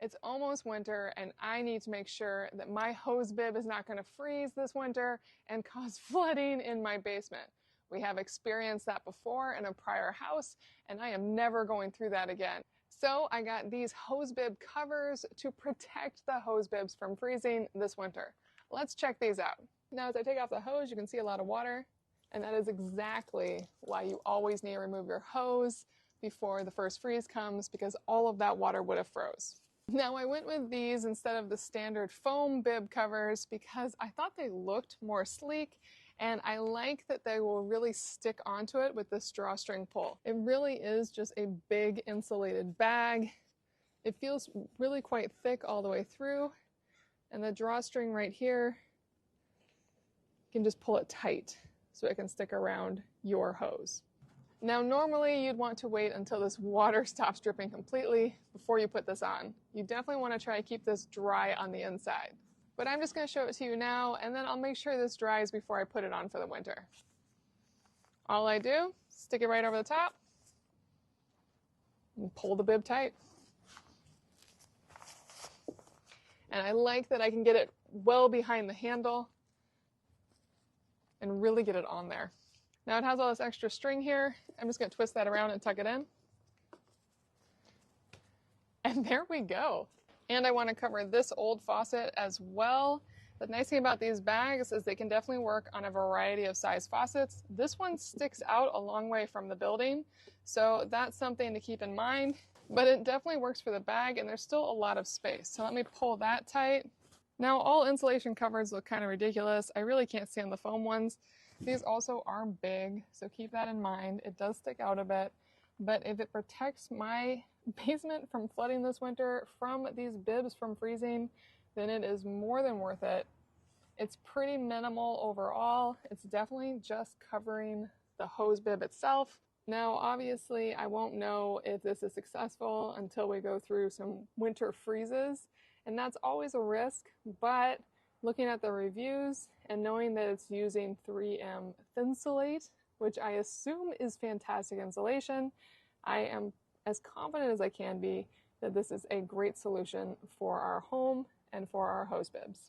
It's almost winter and I need to make sure that my hose bib is not going to freeze this winter and cause flooding in my basement. We have experienced that before in a prior house and I am never going through that again. So I got these hose bib covers to protect the hose bibs from freezing this winter. Let's check these out. Now as I take off the hose, you can see a lot of water, and that is exactly why you always need to remove your hose before the first freeze comes, because all of that water would have froze. Now I went with these instead of the standard foam bib covers because I thought they looked more sleek, and I like that they will really stick onto it with this drawstring pull. It really is just a big insulated bag. It feels really quite thick all the way through, and the drawstring right here, you can just pull it tight so it can stick around your hose. Now normally you'd want to wait until this water stops dripping completely before you put this on. You definitely want to try to keep this dry on the inside. But I'm just going to show it to you now, and then I'll make sure this dries before I put it on for the winter. All I do, stick it right over the top and pull the bib tight. And I like that I can get it well behind the handle and really get it on there. Now it has all this extra string here. I'm just going to twist that around and tuck it in. And there we go. And I want to cover this old faucet as well. The nice thing about these bags is they can definitely work on a variety of size faucets. This one sticks out a long way from the building, so that's something to keep in mind. But it definitely works for the bag, and there's still a lot of space. So let me pull that tight. Now all insulation covers look kind of ridiculous. I really can't stand the foam ones. These also are big, so keep that in mind. It does stick out a bit, but if it protects my basement from flooding this winter from these bibs from freezing, then it is more than worth it. It's pretty minimal overall. It's definitely just covering the hose bib itself. Now, obviously, I won't know if this is successful until we go through some winter freezes, and that's always a risk, but looking at the reviews and knowing that it's using 3M Thinsulate, which I assume is fantastic insulation, I am as confident as I can be that this is a great solution for our home and for our hose bibs.